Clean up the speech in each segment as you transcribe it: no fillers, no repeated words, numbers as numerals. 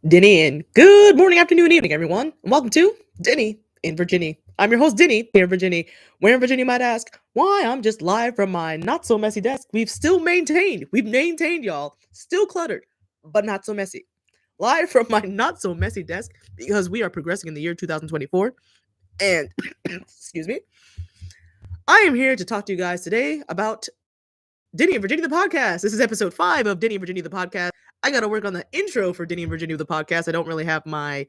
Dinnie, and good morning, afternoon, and evening, everyone. And welcome to Dinnie in Virginie. I'm your host, Dinnie, here in Virginie. Where in Virginia, you might ask? Why, I'm just live from my not-so-messy desk. We've maintained, y'all. Still cluttered, but not so messy. Live from my not-so-messy desk because we are progressing in the year 2024. And, excuse me, I am here to talk to you guys today about Dinnie and Virginie, the podcast. This is episode 5 of Dinnie and Virginie, the podcast. I got to work on the intro for Dinnie and Virginie, the podcast. I don't really have my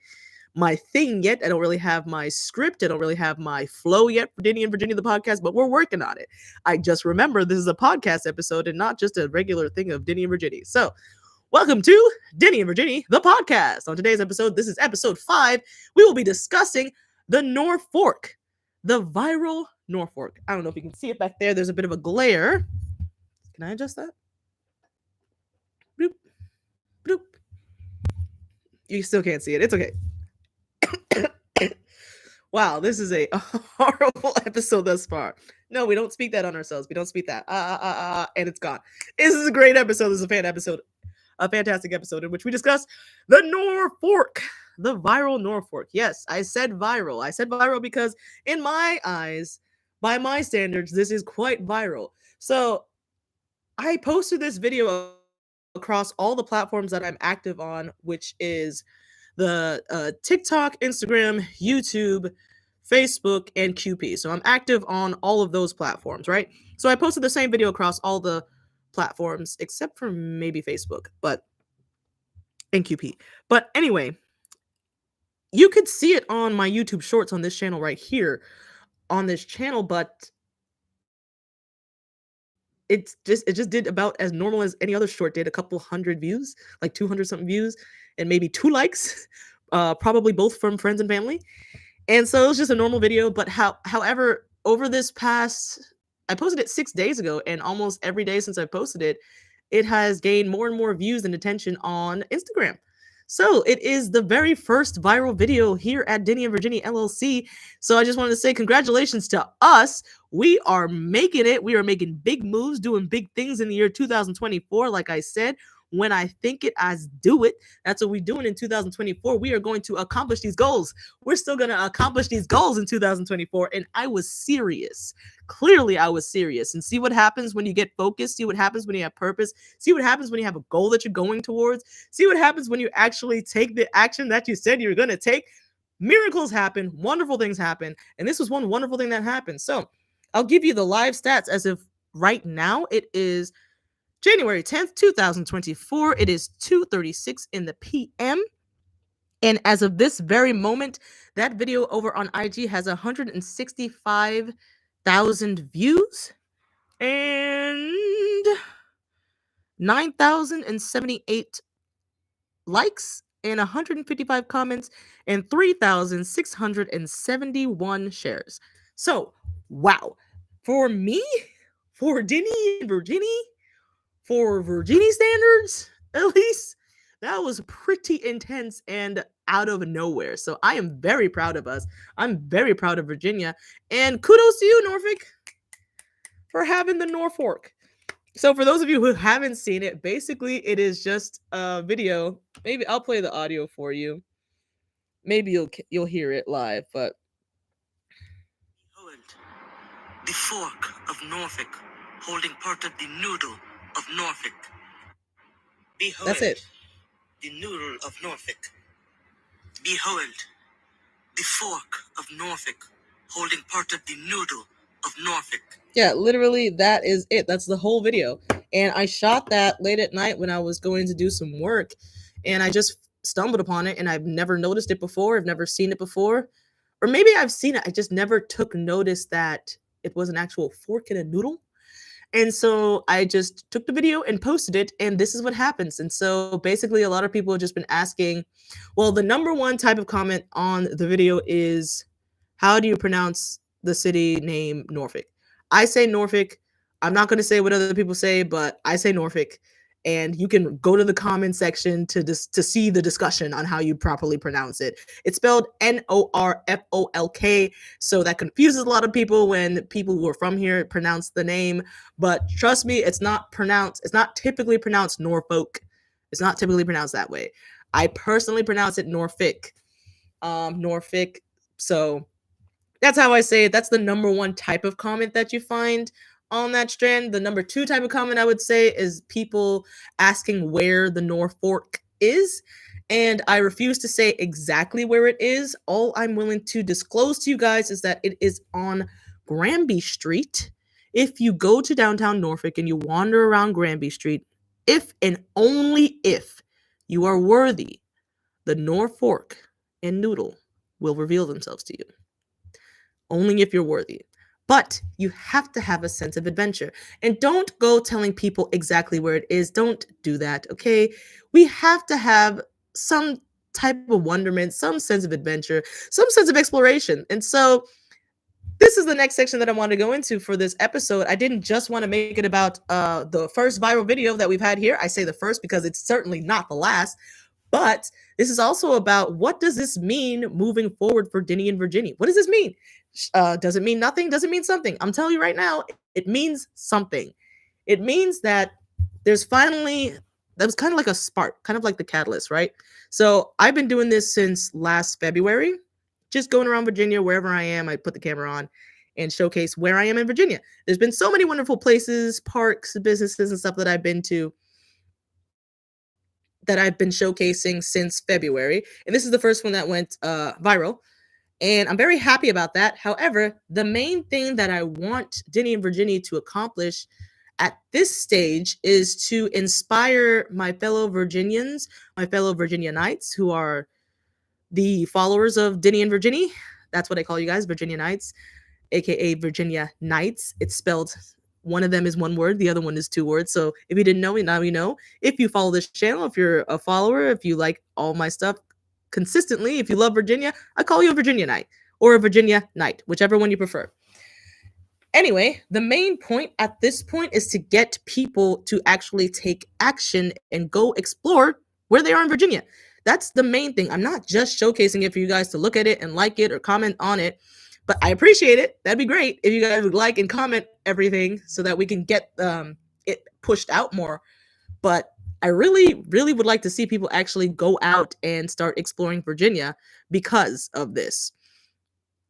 thing yet. I don't really have my script. I don't really have my flow yet for Dinnie and Virginia, the podcast, but we're working on it. I just remember this is a podcast episode and not just a regular thing of Dinnie and Virginia. So, welcome to Dinnie and Virginia, the podcast. On today's episode, this is episode 5. We will be discussing the Norfork, the viral Norfork. I don't know if you can see it back there. There's a bit of a glare. Can I adjust that? Bloop, bloop. You still can't see it. It's okay. Wow, this is a horrible episode thus far. No, we don't speak that on ourselves. We don't speak that. And it's gone. This is a great episode. This is a fantastic episode in which we discuss the Norfork, the viral Norfork. Yes, I said viral. I said viral because in my eyes, by my standards, this is quite viral. So I posted this video across all the platforms that I'm active on, which is the TikTok, Instagram, YouTube, Facebook, and QP. So I'm active on all of those platforms, right? So I posted the same video across all the platforms except for maybe Facebook, and QP. But anyway, you could see it on my YouTube shorts on this channel right here on this channel, but it just did about as normal as any other short did, a couple hundred views, like 200 something views, and maybe 2 likes, probably both from friends and family. And so it was just a normal video, but however, over this past, I posted it 6 days ago, and almost every day since I posted it, it has gained more and more views and attention on Instagram. So it is the very first viral video here at Dinnie and Virginia LLC. So I just wanted to say congratulations to us. We are making it. We are making big moves, doing big things in the year 2024. Like I said, when I think it, I do it. That's what we're doing in 2024. We are going to accomplish these goals. We're still going to accomplish these goals in 2024. And I was serious. Clearly, I was serious. And see what happens when you get focused. See what happens when you have purpose. See what happens when you have a goal that you're going towards. See what happens when you actually take the action that you said you're going to take. Miracles happen. Wonderful things happen. And this was one wonderful thing that happened. So I'll give you the live stats as of right now. It is January 10th, 2024. It is 2:36 in the PM. And as of this very moment, that video over on IG has 165,000 views and 9,078 likes and 155 comments and 3,671 shares. So, wow. For me, for Dinnie and Virginie, for Virginie standards, at least, that was pretty intense and out of nowhere. So I am very proud of us. I'm very proud of Virginia. And kudos to you, Norfolk, for having the Norfork. So for those of you who haven't seen it, basically it is just a video. Maybe I'll play the audio for you. Maybe you'll hear it live, but the fork of Norfolk, holding part of the noodle of Norfolk. Behold, that's it. the noodle of Norfolk. Behold, the fork of Norfolk, holding part of the noodle of Norfolk. Yeah, literally, that is it. That's the whole video. And I shot that late at night when I was going to do some work, and I just stumbled upon it, and I've never noticed it before. I've never seen it before. Or maybe I've seen it. I just never took notice that it was an actual fork in a noodle. And so I just took the video and posted it, and this is what happens. And so basically, a lot of people have just been asking, well, the number one type of comment on the video is, how do you pronounce the city name Norfolk? I say Norfolk. I'm not going to say what other people say, but I say Norfolk. And you can go to the comment section to see the discussion on how you properly pronounce it. It's spelled Norfolk, so that confuses a lot of people when people who are from here pronounce the name. But trust me, it's not typically pronounced Norfolk. It's not typically pronounced that way. I personally pronounce it Norfolk. Norfolk. So that's how I say it. That's the number one type of comment that you find on that strand. The number two type of comment I would say is people asking where the Norfork is. And I refuse to say exactly where it is. All I'm willing to disclose to you guys is that it is on Granby Street. If you go to downtown Norfolk and you wander around Granby Street, if and only if you are worthy, the Norfolk and Noodle will reveal themselves to you. Only if you're worthy. But you have to have a sense of adventure. And don't go telling people exactly where it is. Don't do that, okay? We have to have some type of wonderment, some sense of adventure, some sense of exploration. And so this is the next section that I want to go into for this episode. I didn't just want to make it about the first viral video that we've had here. I say the first because it's certainly not the last. But this is also about what does this mean moving forward for Dinnie and Virginnie? What does this mean? Does it mean nothing? Does it mean something? I'm telling you right now, it means something. It means that there's finally, that was kind of like a spark, kind of like the catalyst, right? So I've been doing this since last February, just going around Virginia, wherever I am, I put the camera on and showcase where I am in Virginia. There's been so many wonderful places, parks, businesses, and stuff that I've been to that I've been showcasing since February. And this is the first one that went viral. And I'm very happy about that. However, the main thing that I want Dinnie and Virginnie to accomplish at this stage is to inspire my fellow Virginians, my fellow Virginianites who are the followers of Dinnie and Virginnie. That's what I call you guys, Virginianites, aka Virginia Knights. It's spelled, one of them is one word, the other one is two words. So if you didn't know, now you know. If you follow this channel, if you're a follower, if you like all my stuff consistently, if you love Virginia, I call you a Virginia Knight or a Virginia Knight, whichever one you prefer. Anyway, the main point at this point is to get people to actually take action and go explore where they are in Virginia. That's the main thing. I'm not just showcasing it for you guys to look at it and like it or comment on it, but I appreciate it. That'd be great if you guys would like and comment everything so that we can get it pushed out more. But I really, really would like to see people actually go out and start exploring Virginia because of this.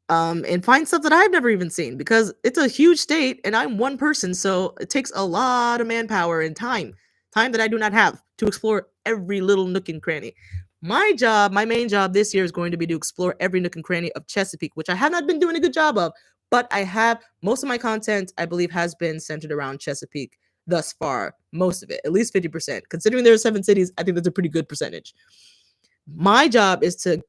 And find stuff that I've never even seen because it's a huge state and I'm one person. So it takes a lot of manpower and time that I do not have to explore every little nook and cranny. My job, my main job this year is going to be to explore every nook and cranny of Chesapeake, which I have not been doing a good job of, but I have most of my content, I believe, has been centered around Chesapeake thus far. Most of it, at least 50%. Considering there are 7 cities, I think that's a pretty good percentage. My job is to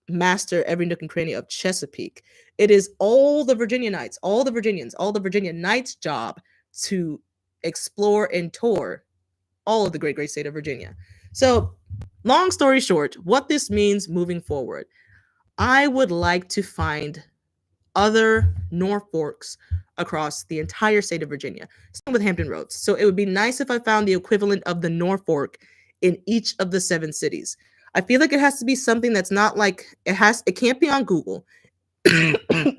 master every nook and cranny of Chesapeake. It is all the Virginia Knights, all the Virginians, all the Virginia Knights' job to explore and tour all of the great, great state of Virginia. So, long story short, what this means moving forward, I would like to find other Norfolks across the entire state of Virginia, same with Hampton Roads. So it would be nice if I found the equivalent of the Norfolk in each of the 7 cities. I feel like it has to be something that's not like it can't be on Google. It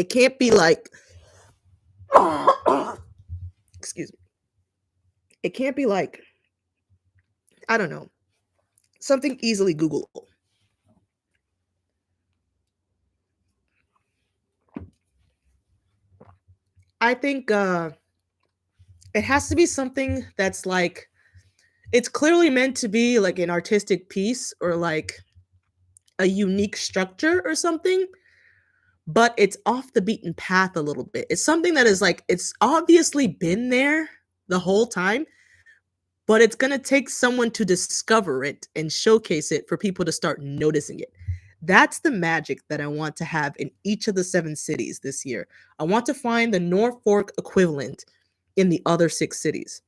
can't be like excuse me. It can't be like, I don't know, something easily Googleable. I think it has to be something that's like, it's clearly meant to be like an artistic piece or like a unique structure or something, but it's off the beaten path a little bit. It's something that is like, it's obviously been there the whole time, but it's going to take someone to discover it and showcase it for people to start noticing it. That's the magic that I want to have in each of the 7 cities this year. I want to find the Norfolk equivalent in the other 6 cities.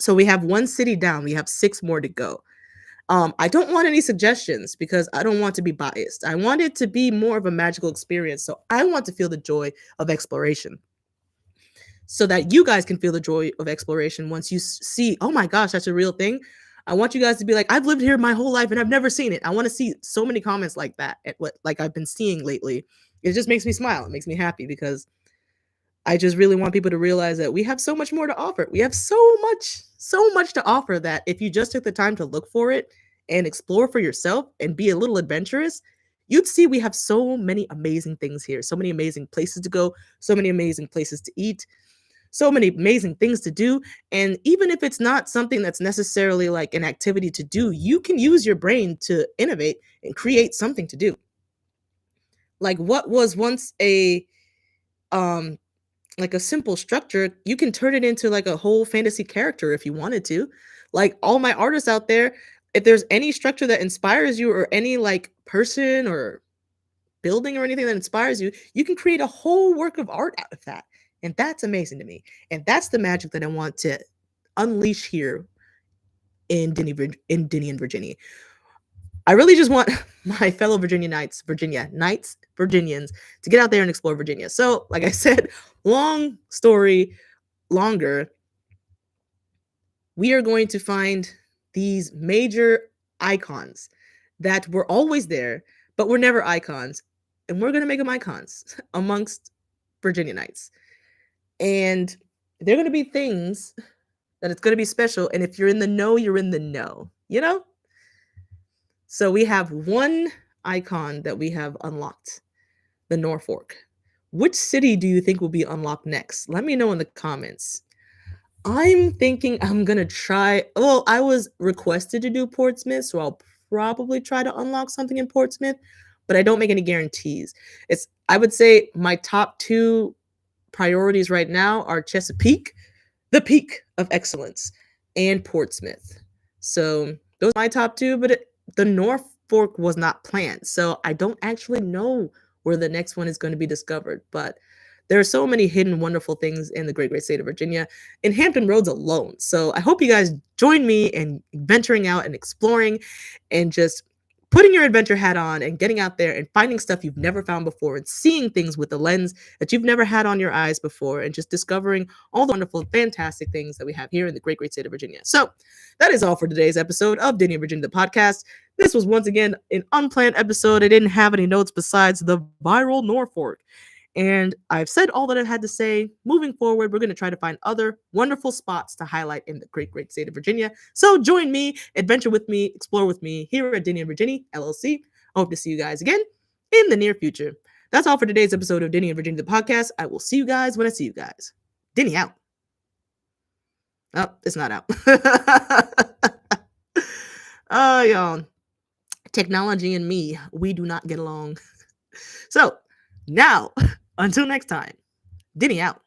So we have 1 city down, we have 6 more to go. I don't want any suggestions because I don't want to be biased. I want it to be more of a magical experience. So I want to feel the joy of exploration so that you guys can feel the joy of exploration once you see, oh my gosh, that's a real thing. I want you guys to be like, I've lived here my whole life and I've never seen it. I want to see so many comments like that at what like I've been seeing lately. It just makes me smile. It makes me happy because I just really want people to realize that we have so much more to offer. We have so much to offer that if you just took the time to look for it, and explore for yourself and be a little adventurous, you'd see we have so many amazing things here, so many amazing places to go, so many amazing places to eat, so many amazing things to do. And even if it's not something that's necessarily like an activity to do, you can use your brain to innovate and create something to do. Like what was once a um like a simple structure, you can turn it into like a whole fantasy character if you wanted to. Like all my artists out there, if there's any structure that inspires you or any like person or building or anything that inspires you, you can create a whole work of art out of that. And that's amazing to me. And that's the magic that I want to unleash here in Dinnie and Virginie. I really just want my fellow Virginians to get out there and explore Virginia. So, like I said, long story longer, we are going to find these major icons that were always there, but were never icons. And we're going to make them icons amongst Virginianites. And they're going to be things that it's going to be special. And if you're in the know, you're in the know, you know? So we have one icon that we have unlocked, the Norfork. Which city do you think will be unlocked next? Let me know in the comments. I'm thinking I'm gonna try. Well, I was requested to do Portsmouth, so I'll probably try to unlock something in Portsmouth, but I don't make any guarantees. I would say my top two priorities right now are Chesapeake, the peak of excellence, and Portsmouth. So those are my top two, but the Norfolk was not planned. So I don't actually know where the next one is going to be discovered. But there are so many hidden, wonderful things in the great, great state of Virginia, in Hampton Roads alone. So I hope you guys join me in venturing out and exploring and just putting your adventure hat on and getting out there and finding stuff you've never found before and seeing things with a lens that you've never had on your eyes before and just discovering all the wonderful, fantastic things that we have here in the great, great state of Virginia. So that is all for today's episode of Dinnie and Virginia, the podcast. This was once again an unplanned episode. I didn't have any notes besides the viral Norfolk. And I've said all that I had to say. Moving forward, we're going to try to find other wonderful spots to highlight in the great, great state of Virginia. So join me, adventure with me, explore with me here at Dinnie and Virginie, LLC. I hope to see you guys again in the near future. That's all for today's episode of Dinnie and Virginia, the podcast. I will see you guys when I see you guys. Dinnie out. Oh, it's not out. Oh, y'all. Technology and me, we do not get along. So now, until next time, Dinnie out.